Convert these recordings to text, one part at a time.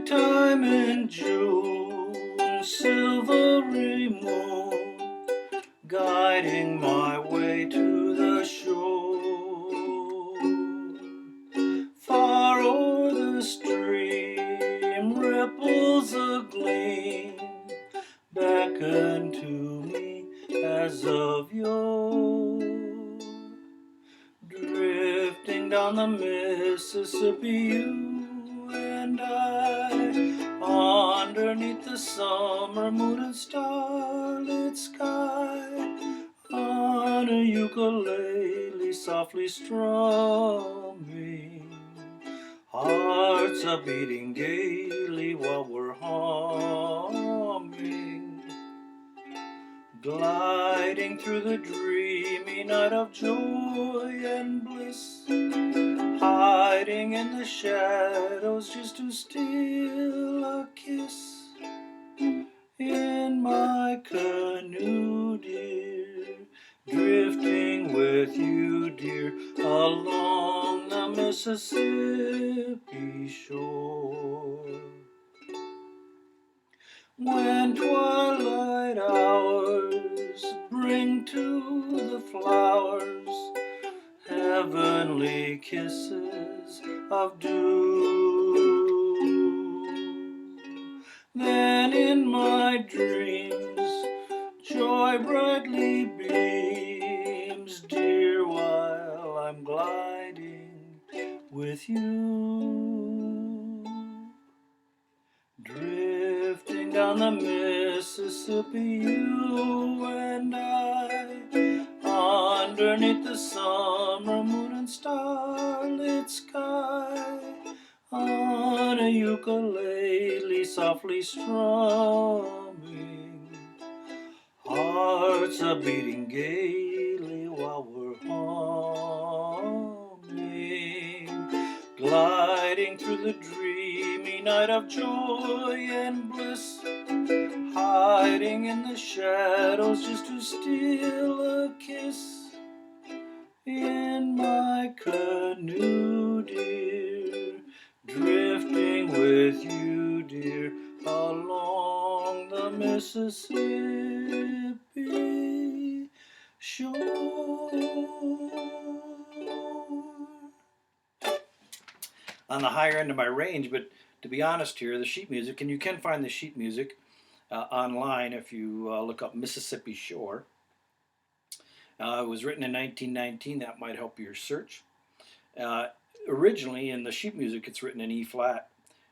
Nighttime in June, silvery moon, guiding my way to the shore. Far o'er the stream, ripples a-gleam, beckon to me as of yore. Drifting down the Mississippi, you and I, underneath the summer moon and starlit sky, on a ukulele softly strumming, hearts are beating gaily while we're humming, gliding through the dreamy night of joy and bliss, hiding in the shadows just to steal a kiss. In my canoe, dear, drifting with you, dear, along the Mississippi shore. When twilight hours bring to the flowers heavenly kisses of dew, then in my dreams joy brightly beams, dear, while I'm gliding with you. Drifting down the Mississippi, you and I, underneath the summer moon and starlit sky, on a ukulele softly strumming, hearts are beating gaily while we're humming, gliding through the dreamy night of joy and bliss, hiding in the shadows just to steal a kiss. In my canoe, dear, drifting with you, dear, along the Mississippi shore. On the higher end of my range, but to be honest here, the sheet music, and you can find the sheet music online if you look up Mississippi Shore. It was written in 1919. That might help your search. Originally, in the sheet music, it's written in E flat,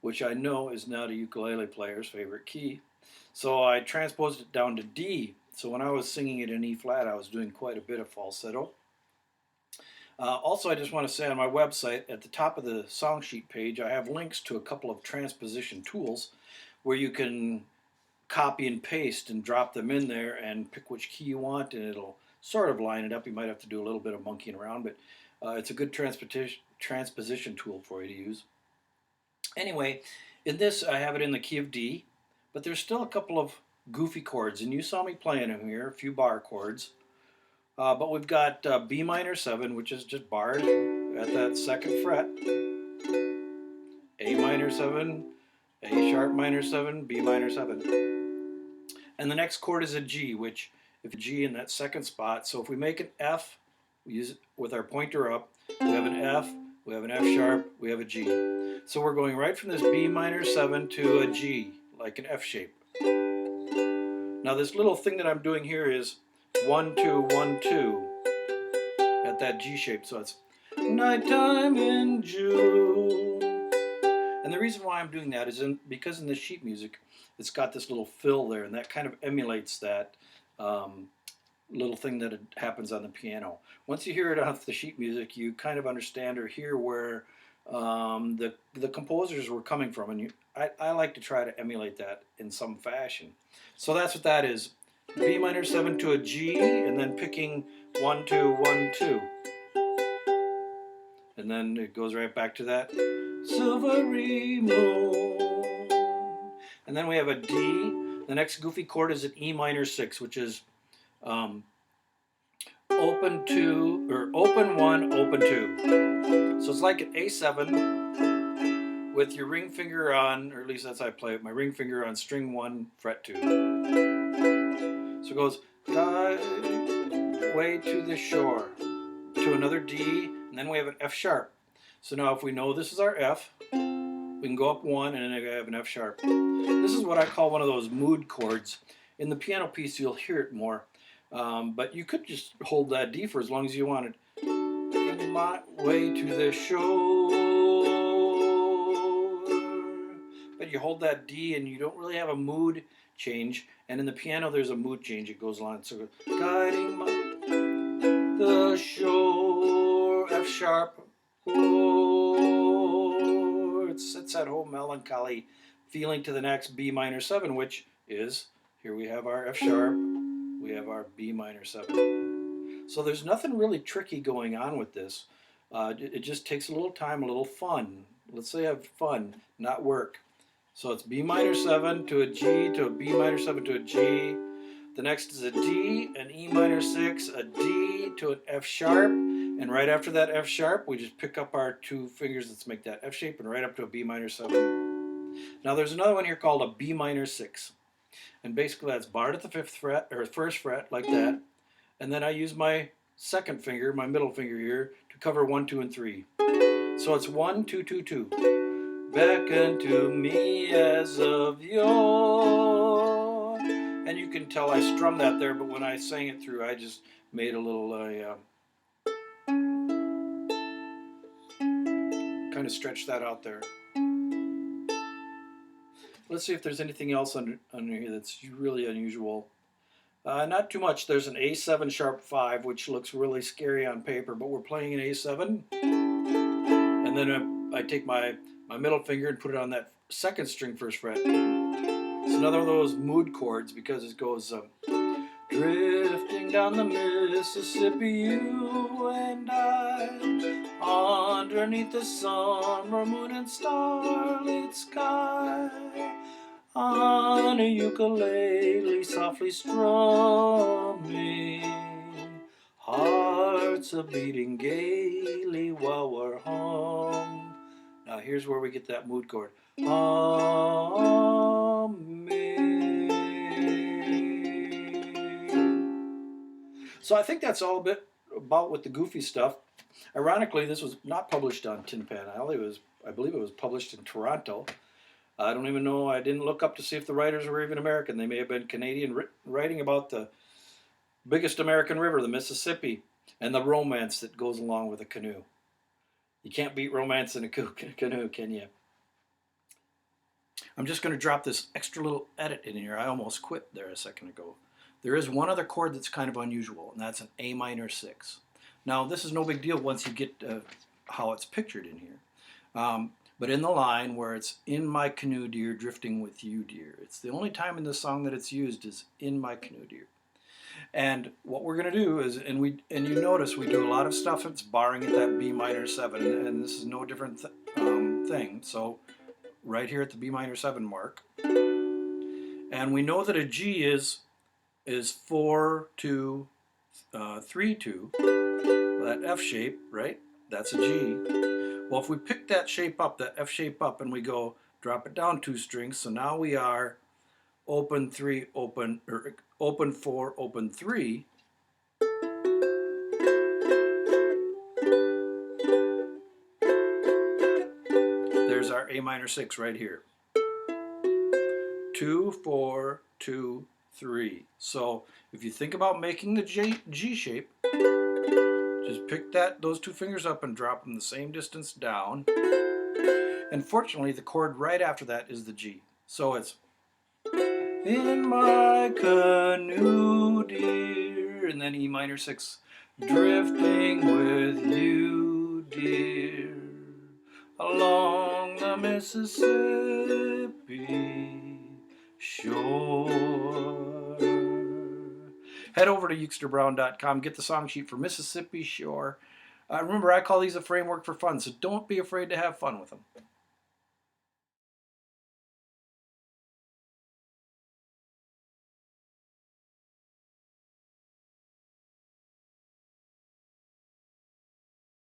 which I know is not a ukulele player's favorite key. So I transposed it down to D. So when I was singing it in E flat, I was doing quite a bit of falsetto. Also, I just want to say on my website, at the top of the song sheet page, I have links to a couple of transposition tools where you can copy and paste and drop them in there and pick which key you want, and it'll sort of line it up. You might have to do a little bit of monkeying around, but it's a good transposition tool for you to use. Anyway, in this I have it in the key of D, but there's still a couple of goofy chords, and you saw me playing them here, a few bar chords. But we've got B minor 7, which is just barred at that second fret, A minor 7, A sharp minor 7, B minor 7. And the next chord is a G, which if G in that second spot, so if we make an F, we use it with our pointer up, we have an F, we have an F sharp, we have a G. So we're going right from this B minor 7 to a G, like an F shape. Now this little thing that I'm doing here is 1, 2, 1, 2 at that G shape, so it's nighttime in June. And the reason why I'm doing that is because in the sheet music it's got this little fill there, and that kind of emulates that little thing that happens on the piano. Once you hear it off the sheet music, you kind of understand or hear where the composers were coming from, and I like to try to emulate that in some fashion. So that's what that is. B minor 7 to a G, and then picking 1, 2, 1, 2. And then it goes right back to that silvery moon. And then we have a D. The next goofy chord is an E minor 6, which is open 2, or open 1, open 2. So it's like an A7 with your ring finger on, or at least that's how I play it, my ring finger on string 1, fret 2. So it goes, guide way to the shore, to another D, and then we have an F sharp. So now if we know this is our F, we can go up 1 and then I have an F sharp. This is what I call one of those mood chords. In the piano piece you'll hear it more, but you could just hold that D for as long as you wanted. In my way to the shore. But you hold that D and you don't really have a mood change. And in the piano there's a mood change. It goes along. So guiding the shore, F sharp. Oh, it sets that whole melancholy feeling to the next B minor 7, which is, here we have our F sharp, we have our B minor 7. So there's nothing really tricky going on with this. It just takes a little time, a little fun. Let's say have fun, not work. So it's B minor 7 to a G to a B minor 7 to a G. The next is a D, an E minor 6, a D to an F sharp. And right after that F sharp, we just pick up our 2 fingers. Let's make that F shape and right up to a B minor 7. Now there's another one here called a B minor 6. And basically that's barred at the 5th fret, or 1st fret, like that. And then I use my 2nd finger, my middle finger here, to cover 1, 2, and 3. So it's 1, 2, 2, 2. Beckon to me as of yore. And you can tell I strummed that there, but when I sang it through, I just made a little, kind of stretched that out there. Let's see if there's anything else under here that's really unusual. Not too much. There's an A7 sharp 5, which looks really scary on paper, but we're playing an A7. And then I take my middle finger and put it on that 2nd string 1st fret. It's another of those mood chords because it goes, drifting down the Mississippi, you and I, underneath the summer moon and starlit sky, on a ukulele softly strumming, hearts a beating gaily while we're home. Now here's where we get that mood chord. So I think that's all a bit about with the goofy stuff. Ironically, this was not published on Tin Pan Alley. I believe it was published in Toronto. I don't even know. I didn't look up to see if the writers were even American. They may have been Canadian, writing about the biggest American river, the Mississippi, and the romance that goes along with a canoe. You can't beat romance in a canoe, can you? I'm just going to drop this extra little edit in here. I almost quit there a second ago. There is one other chord that's kind of unusual, and that's an A minor 6. Now, this is no big deal once you get how it's pictured in here. But in the line where it's in my canoe, dear, drifting with you, dear. It's the only time in the song that it's used is in my canoe, dear. And what we're going to do is, and you notice we do a lot of stuff that's barring at that B minor 7, and this is no different thing. So right here at the B minor 7 mark. And we know that a G is 4, 2, 3, 2. That F shape, right? That's a G. Well, if we pick that shape up, that F shape up, and we go drop it down 2 strings, so now we are open 3, open, or open 4, open 3. There's our A minor 6 right here. 2, 4, 2, 3. So if you think about making the G shape, just pick those 2 fingers up and drop them the same distance down. And fortunately, the chord right after that is the G. So it's in my canoe, dear, and then E minor 6, drifting with you, dear, along the Mississippi shore. Head over to UkesterBrown.com, get the song sheet for Mississippi Shore. Remember, I call these a framework for fun, so don't be afraid to have fun with them.